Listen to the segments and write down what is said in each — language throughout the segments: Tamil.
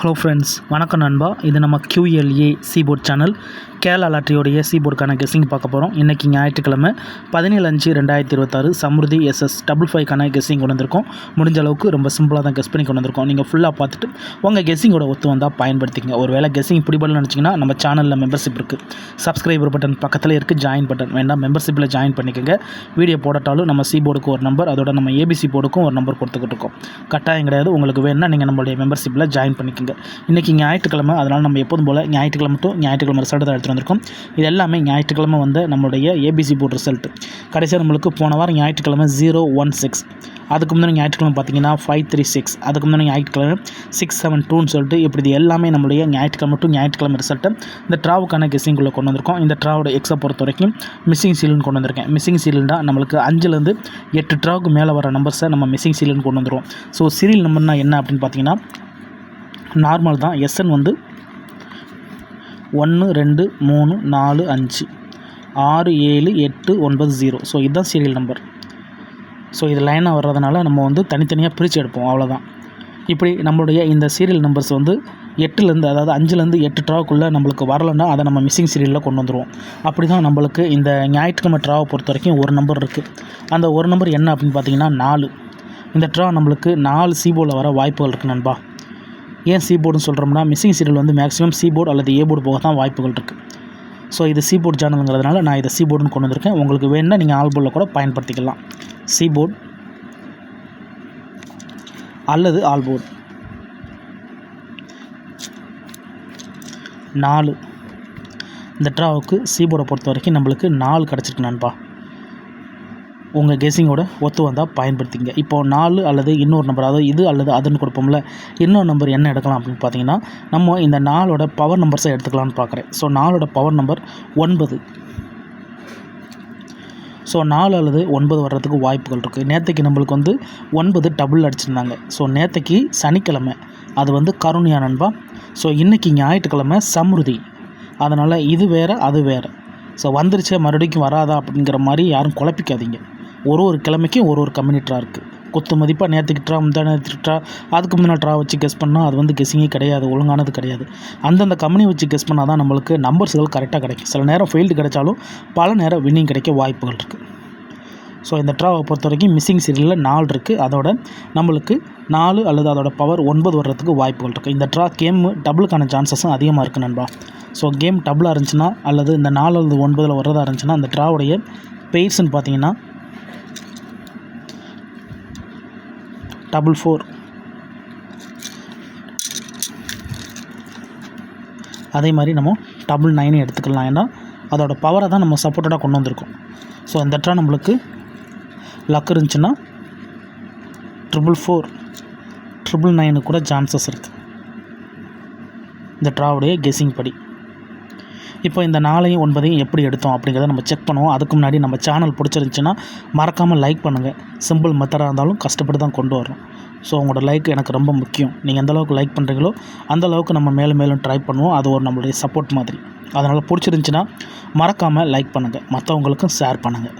ஹலோ ஃப்ரெண்ட்ஸ், வணக்கம் நண்பா. இது நம்ம QLA சீபோர்ட் சேனல். கேரளா லாட்டரியோடைய சீபோர்டுக்கான கெஸ்ஸிங் பார்க்க போகிறோம். இன்றைக்கி ஞாயிற்றுக்கிழமை 17/5/2026 சம்ருதி SS 55 கெஸ்ஸிங் கொண்டு வந்திருக்கோம். முடிஞ்ச அளவுக்கு ரொம்ப சிம்பிளாக தான் கெஸ் பண்ணி கொண்டு வந்திருக்கோம். நீங்கள் ஃபுல்லாக பார்த்துட்டு உங்கள் கெஸ்ஸிங்கோட ஒத்து வந்தால் பயன்படுத்திக்கங்க. ஒரு வேளை கெஸ்ஸிங் பிடிபடலன்னு நினச்சிங்கன்னா நம்ம சேனலில் மெம்பர்ஷிப் இருக்குது. சப்ஸ்கிரைபர் பட்டன் பக்கத்தில் இருக்குது, ஜாயின் பட்டன் வேண்டாம், மெம்பர்ஷிப்பில் ஜாயின் பண்ணிக்கோங்க. வீடியோ போடட்டாலும் நம்ம சீபோர்டுக்கு ஒரு நம்பர், அதோட நம்ம ABC போர்டுக்கும் ஒரு நம்பர் கொடுத்துக்கிட்டு இருக்கோம். கட்டாயம் கிடையாது. உங்களுக்கு வேணும்னா நீங்கள் நம்மளுடைய மெம்பர்ஷிப்பில் ஜாயின் பண்ணிக்கோங்க. இன்றைக்கி ஞாயிற்றுக்கிழமை, அதனால் நம்ம எப்போதும் போல் ஞாயிற்றுக்கிழமை ரிசல்ட் தான் எடுத்துகிட்டு வந்திருக்கோம். இது எல்லாமே ஞாயிற்றுக்கிழமை வந்து நம்மளுடைய ABC போர்டு ரிசல்ட். கடைசியாக நம்மளுக்கு போன வாரம் ஞாயிற்றுக்கிழமை 016, அதுக்கு முன்னாடி ஞாயிற்றுக்கிழமை பார்த்தீங்கன்னா 536, அதுக்கு முன்னாடி ஞாயிற்றுக்கிழமை 672ன்னு சொல்லிட்டு இப்படி இது எல்லாமே நம்மளுடைய ஞாயிற்றுக்கிழமை ரிசல்ட்டை இந்த ட்ராவுக்கான கெஸ்ஸிங்குள்ளே கொண்டு வந்திருக்கோம். இந்த ட்ராவோட எக்ஸை பொறுத்த வரைக்கும் மிஸ்ஸிங் சீல்னு கொண்டு வந்திருக்கேன். மிஸ்ஸிங் சீல்னா நம்மளுக்கு 5லேருந்து 8 ட்ராவுக்கு மேலே வர நம்பர்ஸை நம்ம மிஸ்ஸிங் சீல்னு கொண்டு வந்துடுவோம். ஸோ சீரியல் நம்பர்னால் என்ன அப்படின்னு பார்த்தீங்கன்னா நார்மல் தான். SN வந்து 1 2 3 4 5 6 7 8 9 0. ஸோ இதுதான் சீரியல் நம்பர். ஸோ இது லைனாக வர்றதுனால நம்ம வந்து தனித்தனியாக பிரித்து எடுப்போம், அவ்வளோதான். இப்படி நம்மளுடைய இந்த சீரியல் நம்பர்ஸ் வந்து 8லேருந்து, அதாவது 5லேருந்து 8 ட்ராவுக்குள்ளே நம்மளுக்கு வரலைன்னா அதை நம்ம மிஸ்ஸிங் சீரியலில் கொண்டு வந்துடுவோம். அப்படி தான் நம்மளுக்கு இந்த ஞாயிற்றுக்கிழமை ட்ராவை பொறுத்த வரைக்கும் ஒரு நம்பர் இருக்குது. அந்த ஒரு நம்பர் என்ன அப்படின்னு பார்த்தீங்கன்னா 4. இந்த ட்ரா நம்மளுக்கு 4 சீபோர்டில் வர வாய்ப்புகள் இருக்குது நண்பா. ஏன் சீபோர்டுன்னு சொல்கிறோம்னா மிஸ்ஸிங் சீரியல் வந்து மேக்ஸிமம் சீபோர்டு அல்லது ஏபோர்டு போக தான் வாய்ப்புகள் இருக்குது. ஸோ இது சீபோர்டு சேனலுங்கிறதுனால நான் இதை சீபோர்டுன்னு கொண்டு வந்திருக்கேன். உங்களுக்கு வேணுன்னா நீங்கள் ஆல்போர்டில் கூட பயன்படுத்திக்கலாம். சீபோர்டு அல்லது ஆல்போர்டு 4. இந்த ட்ராவுக்கு சீபோர்டை பொறுத்த வரைக்கும் நம்மளுக்கு 4 கிடச்சிருக்கு நண்பா. உங்கள் கெஸ்ஸிங்கோட ஒத்து வந்தால் பயன்படுத்திங்க. இப்போது 4 அல்லது இன்னொரு நம்பர், அதாவது இது அல்லது அதுன்னு கொடுப்போம்ல, இன்னொரு நம்பர் என்ன எடுக்கலாம் அப்படின்னு பார்த்தீங்கன்னா நம்ம இந்த 4ஓட பவர் நம்பர்ஸை எடுத்துக்கலான்னு பார்க்குறேன். ஸோ 4ஓட பவர் நம்பர் 9. ஸோ 4 அல்லது 9 வர்றதுக்கு வாய்ப்புகள் இருக்குது. நேற்றுக்கு நம்மளுக்கு வந்து 9 டபுள் அடிச்சிருந்தாங்க. ஸோ நேற்றுக்கு சனிக்கிழமை அது வந்து கருணையா நண்பா. ஸோ இன்றைக்கி ஞாயிற்றுக்கிழமை சம்ருதி. அதனால் இது வேறு அது வேறு. ஸோ வந்துருச்சே மறுபடியும் வராதா அப்படிங்கிற மாதிரி யாரும் குழப்பிக்காதீங்க. ஒரு கிழமைக்கும் ஒரு கம்யூனிட்டராக இருக்குது. கொத்து மதிப்பாக நேற்றுக்கு ட்ரா, நேற்றுக்கு ட்ரா, அதுக்கு முன்னாடி ட்ரா வச்சு கெஸ் பண்ணால் அது வந்து கெஸ்ஸிங்கே கிடையாது, ஒழுங்கானது கிடையாது. அந்தந்த கம்பெனி வச்சு கெஸ் பண்ணால் தான் நம்மளுக்கு நம்பர்ஸ்கள் கரெக்டாக கிடைக்கும். சில நேரம் ஃபெயில்டு கிடைச்சாலும் பல நேரம் வின்னிங் கிடைக்க வாய்ப்புகள் இருக்குது. ஸோ இந்த ட்ராவை பொறுத்த வரைக்கும் மிஸ்ஸிங் சீரியலில் 4 இருக்குது. அதோட நம்மளுக்கு 4 அல்லது அதோட பவர் 9 வர்றதுக்கு வாய்ப்புகள் இருக்குது. இந்த ட்ரா கேம் டபுளுக்கான சான்சஸும் அதிகமாக இருக்குது நண்பா. ஸோ கேம் டபுளாக இருந்துச்சுன்னா அல்லது இந்த 4 அல்லது 9 வர்றதா இருந்துச்சுன்னா அந்த ட்ராவுடைய பெய்ர்ஸ்ன்னு பார்த்தீங்கன்னா 44, அதே மாதிரி நம்ம 99 எடுத்துக்கலாம். ஏன்னா அதோட பவரை தான் நம்ம சப்போர்ட்டடாக கொண்டு வந்திருக்கோம். ஸோ இந்த ட்ரா நம்மளுக்கு லக் இருந்துச்சுன்னா 444, 999 கூட சான்சஸ் இருக்குது இந்த ட்ராவுடைய கெஸ்ஸிங் படி. இப்போ இந்த 4ஐயும் 9ஐயும் எப்படி எடுத்தோம் அப்படிங்கிறத நம்ம செக் பண்ணுவோம். அதுக்கு முன்னாடி நம்ம சேனல் பிடிச்சிருந்துச்சின்னா மறக்காமல் லைக் பண்ணுங்கள். சிம்பிள் மெத்தடாக இருந்தாலும் கஷ்டப்பட்டு தான் கொண்டு வரணும். ஸோ உங்களோட லைக் எனக்கு ரொம்ப முக்கியம். நீங்கள் எந்த அளவுக்கு லைக் பண்ணுறீங்களோ அந்தளவுக்கு நம்ம மேலும் ட்ரை பண்ணுவோம். அது ஒரு நம்மளுடைய சப்போர்ட் மாதிரி. அதனால் பிடிச்சிருந்துச்சின்னா மறக்காமல் லைக் பண்ணுங்கள், மற்றவங்களுக்கும் ஷேர் பண்ணுங்கள்.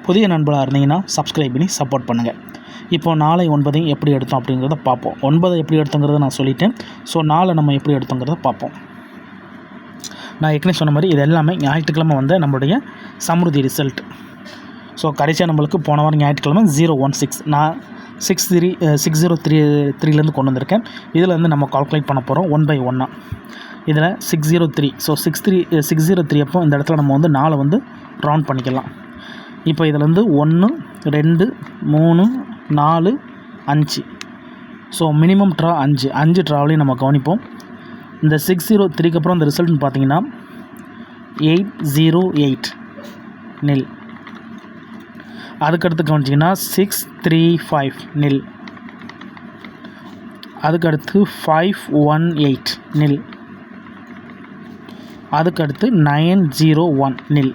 புதிய நண்பராக இருந்தீங்கன்னா சப்ஸ்கிரைப் பண்ணி சப்போர்ட் பண்ணுங்கள். இப்போது 4 9ஐயும் எப்படி எடுத்தோம் அப்படிங்கிறத பார்ப்போம். 9 எப்படி எடுத்தோங்கிறத நான் சொல்லிட்டேன். ஸோ 4 நம்ம எப்படி எடுத்தோங்கிறத பார்ப்போம். நான் ஏற்கனவே சொன்ன மாதிரி இது எல்லாமே ஞாயிற்றுக்கிழமை வந்து நம்மளுடைய சம்ருதி ரிசல்ட். ஸோ கடைசியாக நம்மளுக்கு போன வாரம் ஞாயிற்றுக்கிழமை 016, நான் 603லேருந்து கொண்டு வந்திருக்கேன். இதில் வந்து நம்ம கால்குலேட் பண்ண போகிறோம் 1 by 1. இதில் 603. ஸோ 603 அப்போ இந்த இடத்துல நம்ம வந்து 4 வந்து ரவுண்ட் பண்ணிக்கலாம். இப்போ இதில் வந்து 1 2 3 4 5. ஸோ மினிமம் ட்ரா 5 ட்ராவலையும் நம்ம கவனிப்போம். இந்த 603க்கு அப்புறம் இந்த ரிசல்ட்னு பார்த்தீங்கன்னா 808 nil. அதுக்கடுத்து கவனிச்சிங்கன்னா 635 nil. அதுக்கடுத்து 518 nil. அதுக்கடுத்து 901 nil.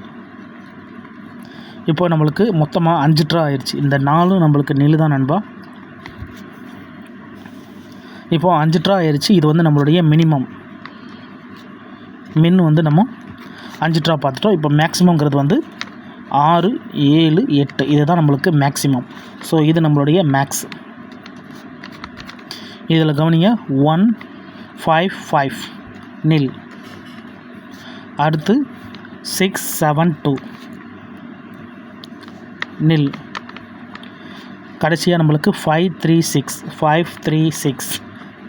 இப்போ நம்மளுக்கு மொத்தமாக 5 ட்ரா ஆயிடுச்சு. இந்த 4 நம்மளுக்கு நில் தான் நண்பா. இப்போது 5 ட்ரா ஆயிடுச்சு. இது வந்து நம்மளுடைய மின் வந்து நம்ம 5 ட்ரா பார்த்துட்டோம். இப்போ மேக்ஸிமங்கிறது வந்து 6 7 8 இதுதான் நம்மளுக்கு மேக்ஸிமம். ஸோ இது நம்மளுடைய மேக்ஸ். இதில் கவனிங்க 1 5-5 நில். அடுத்து 6-7-2 நில். கடைசியாக நம்மளுக்கு 5-3-6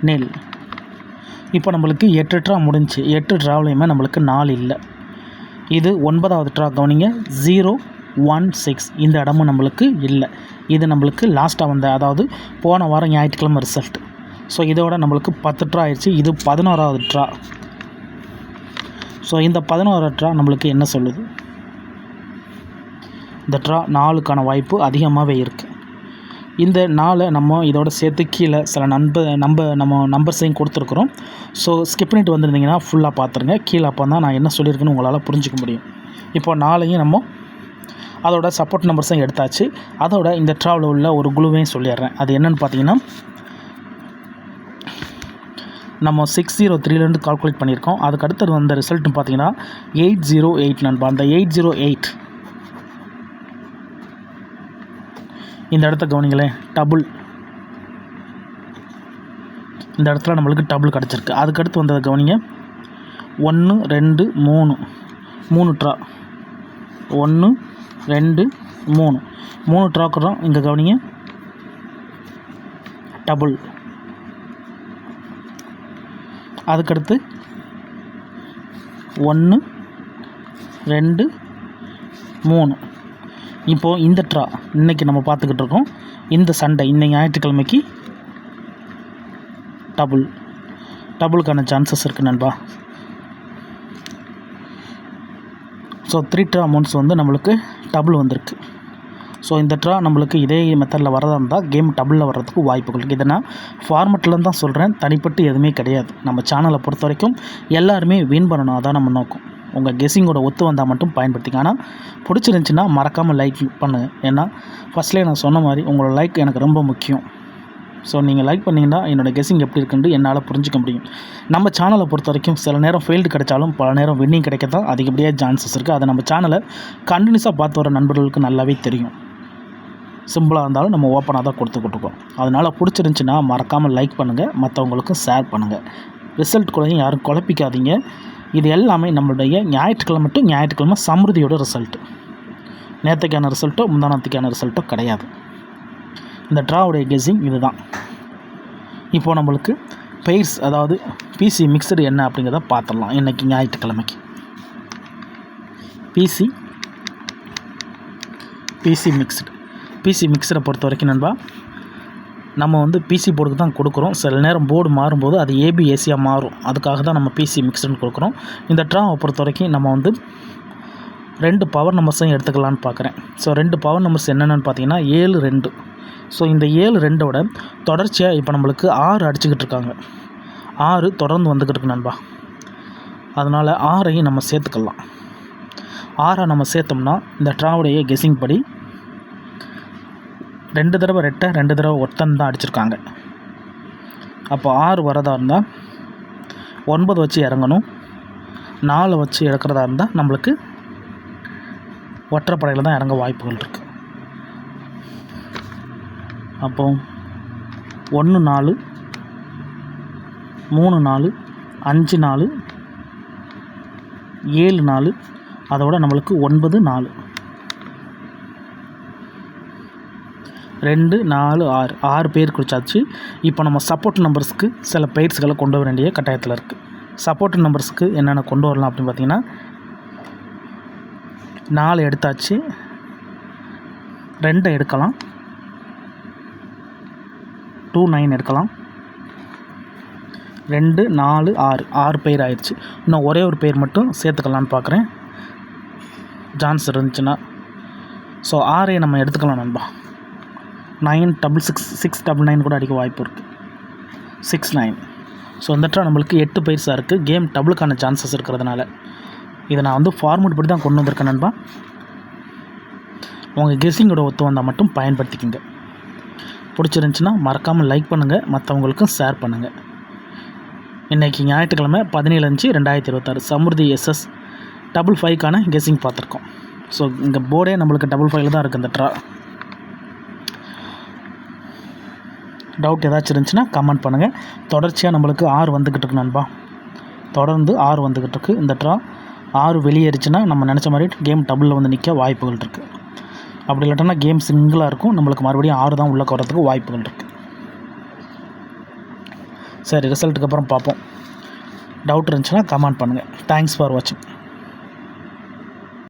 நில். இப்போ நம்மளுக்கு 8 ட்ரா முடிஞ்சு. 8 ட்ராவிலையுமே நம்மளுக்கு 4 இல்லை. இது 9வது ட்ரா கவனிங்க. 0-1-6 இந்த இடமும் நம்மளுக்கு இல்லை. இது நம்மளுக்கு லாஸ்ட்டாக வந்த, அதாவது போன வாரம் ஞாயிற்றுக்கிழமை ரிசல்ட். ஸோ இதோட நம்மளுக்கு 10 ட்ரா ஆயிடுச்சு. இது 11வது ட்ரா. ஸோ இந்த 11வது ட்ரா நம்மளுக்கு என்ன சொல்லுது? இந்த ட்ரா 4க்கான வாய்ப்பு அதிகமாகவே இருக்குது. இந்த 4 நம்ம இதோட சேர்த்து கீழே சில நம்ம நம்பர்ஸையும் கொடுத்துருக்குறோம். ஸோ ஸ்கிப் பண்ணிட்டு வந்திருந்தீங்கன்னா ஃபுல்லாக பார்த்துருங்க. கீழே அப்போ தான் நான் என்ன சொல்லியிருக்கேன்னு உங்களால் புரிஞ்சிக்க முடியும். இப்போ 4ஐயும் நம்ம அதோட சப்போர்ட் நம்பர்ஸையும் எடுத்தாச்சு. அதோட இந்த ட்ராவில் உள்ள ஒரு குழுவையும் சொல்லிடுறேன். அது என்னென்னு பார்த்தீங்கன்னா, நம்ம 603லேருந்து கால்குலேட் பண்ணியிருக்கோம். அதுக்கு அடுத்தது வந்த ரிசல்ட்னு பார்த்தீங்கன்னா 808 நண்பா. அந்த 808 இந்த இடத்த கவனிங்களேன். டபுள். இந்த இடத்துல நம்மளுக்கு டபுள் கிடச்சிருக்கு. அதுக்கடுத்து வந்ததை கவனிங்க. 1 2 3 3 ட்ரா. 1 2 3 3 ட்ராக்குறோம். இங்கே கவனிங்க, டபுள். அதுக்கடுத்து 1 2 3. இப்போது இந்த ட்ரா இன்றைக்கி நம்ம பார்த்துக்கிட்டு இருக்கோம். இந்த சண்டே, இந்த ஞாயிற்றுக்கிழமைக்கு டபுளுக்கான சான்சஸ் இருக்குது நண்பா. ஸோ 3 ட்ரா அமௌண்ட்ஸ் வந்து நம்மளுக்கு டபுள் வந்திருக்கு. ஸோ இந்த ட்ரா நம்மளுக்கு இதே மெத்தடில் வரதா இருந்தால் கேம் டபுளில் வர்றதுக்கு வாய்ப்புகள் இருக்குது. இதை நான் ஃபார்மெட்டில் தான் சொல்கிறேன், தனிப்பட்டு எதுவுமே கிடையாது. நம்ம சேனலை பொறுத்த வரைக்கும் எல்லாருமே வின் பண்ணணும், அதான் நம்ம நோக்கம். உங்கள் கெஸ்ஸிங்கோட ஒத்து வந்தால் மட்டும் பயன்படுத்திங்க. ஆனால் பிடிச்சிருந்துச்சின்னா மறக்காமல் லைக் பண்ணுங்கள். ஏன்னா ஃபஸ்ட்லேயே நான் சொன்ன மாதிரி உங்களோட லைக் எனக்கு ரொம்ப முக்கியம். ஸோ நீங்கள் லைக் பண்ணிங்கன்னா என்னோடய கெஸ்ஸிங் எப்படி இருக்குன்னு என்னால் புரிஞ்சிக்க முடியும். நம்ம சேனலை பொறுத்த வரைக்கும் சில நேரம் ஃபெயில்டு கிடைச்சாலும் பல நேரம் வின்னிங் கிடைக்க தான் அதிகப்படியாக சான்சஸ் இருக்குது. அதை நம்ம சேனலை கண்டினியூஸாக பார்த்து வர நண்பர்களுக்கு நல்லாவே தெரியும். சிம்பிளாக இருந்தாலும் நம்ம ஓப்பனாக தான் கொடுத்துக்கிட்டுருக்கோம். அதனால் பிடிச்சிருந்துச்சின்னா மறக்காமல் லைக் பண்ணுங்கள், மற்றவங்களுக்கும் ஷேர் பண்ணுங்கள். ரிசல்ட் கூடயும் யாரும் குழப்பிக்காதீங்க. இது எல்லாமே நம்மளுடைய ஞாயிற்றுக்கிழமை சமிருதியோட ரிசல்ட்டு. நேற்றுக்கான ரிசல்ட்டோ முந்தானத்துக்கான ரிசல்ட்டோ கிடையாது. இந்த ட்ராவுடைய கெஸ்ஸிங் இது தான். இப்போது நம்மளுக்கு பெயர்ஸ், அதாவது பிசி மிக்சடு என்ன அப்படிங்கிறத பார்த்துடலாம். இன்றைக்கி ஞாயிற்றுக்கிழமைக்கு பிசி மிக்சரை பொறுத்த வரைக்கும் நண்பா, நம்ம வந்து பிசி போர்டுக்கு தான் கொடுக்குறோம். சில நேரம் போர்டு மாறும்போது அது ஏபிஏசியாக மாறும். அதுக்காக தான் நம்ம பிசி மிக்சர்னு கொடுக்குறோம். இந்த ட்ராவை பொறுத்த வரைக்கும் நம்ம வந்து 2 பவர் நம்பர்ஸையும் எடுத்துக்கலான்னு பார்க்குறேன். ஸோ 2 பவர் நம்பர்ஸ் என்னென்னு பார்த்தீங்கன்னா 7-2. ஸோ இந்த 7-2ஓட தொடர்ச்சியாக இப்போ நம்மளுக்கு 6 அடிச்சுக்கிட்டு இருக்காங்க. 6 தொடர்ந்து வந்துக்கிட்டு இருக்கு நண்பா. அதனால் 6ஐயும் நம்ம சேர்த்துக்கலாம். 6 நம்ம சேர்த்தோம்னா இந்த ட்ராவுடைய கெஸ்ஸிங் படி 2 தடவை ரெட்டை, 2 தடவை ஒத்தன் தான் அடிச்சிருக்காங்க. அப்போ 6 வரதா இருந்தால் 9 வச்சு இறங்கணும். 4 வச்சு இறக்குறதா இருந்தால் நம்மளுக்கு ஒற்றைப்படையில் தான் இறங்க வாய்ப்புகள் இருக்குது. அப்போ 1-4 3-4 5-4 7-4, அதோட நம்மளுக்கு 9-4 2-4-6 பேர் குடிச்சாச்சு. இப்போ நம்ம சப்போர்ட் நம்பர்ஸ்க்கு சில பெயர்ஸ்களை கொண்டு வர வேண்டிய கட்டாயத்தில் இருக்குது. சப்போர்ட் நம்பர்ஸ்க்கு என்னென்ன கொண்டு வரலாம் அப்படின்னு பார்த்தீங்கன்னா 4 எடுத்தாச்சு, 2 எடுக்கலாம், 2-9 எடுக்கலாம், 2-4-6 பேர் ஆயிடுச்சு. இன்னும் ஒரே ஒரு பேர் மட்டும் சேர்த்துக்கலான்னு பார்க்குறேன், சான்ஸ் இருந்துச்சுன்னா. ஸோ 6ஐ நம்ம எடுத்துக்கலாம் நண்பா. 9-6-6-9 கூட அடிக்க வாய்ப்பு இருக்குது. 6-9. ஸோ இந்த ட்ரா நம்மளுக்கு 8 பைசா இருக்குது. கேம் டபுளுக்கான சான்சஸ் இருக்கிறதுனால இதை நான் வந்து ஃபார்மேட் படி தான் கொண்டு வந்திருக்கேன் நண்பா. உங்கள் கெஸ்ஸிங்கோட ஒத்து வந்தால் மட்டும் பயன்படுத்திக்கோங்க. பிடிச்சிருந்துச்சின்னா மறக்காமல் லைக் பண்ணுங்கள், மற்றவங்களுக்கும் ஷேர் பண்ணுங்கள். இன்றைக்கி ஞாயிற்றுக்கிழமை 17/5/2026 சமிருதி SS 555க்கான கெஸ்ஸிங் பார்த்துருக்கோம். ஸோ இங்கே போர்டே நம்மளுக்கு 555 தான் இருக்குது இந்த ட்ரா. டவுட் ஏதாச்சும் இருந்துச்சுன்னா கமெண்ட் பண்ணுங்கள். தொடர்ச்சியாக நம்மளுக்கு 6 வந்துக்கிட்டு இருக்கு நண்பா. தொடர்ந்து 6 வந்துக்கிட்டு இருக்குது. இந்த ட்ரா 6 வெளியேறிச்சுன்னா நம்ம நினச்ச மாதிரி கேம் டபுளில் வந்து நிற்க வாய்ப்புகள் இருக்குது. அப்படி இல்லாட்டனா கேம் சிங்கிளாக இருக்கும். நம்மளுக்கு மறுபடியும் 6 தான் உள்ளே வரதுக்கு வாய்ப்புகள் இருக்குது. சரி, ரிசல்ட்டுக்கு அப்புறம் பார்ப்போம். டவுட் இருந்துச்சுன்னா கமெண்ட் பண்ணுங்கள். தேங்க்ஸ் ஃபார் வாட்சிங்.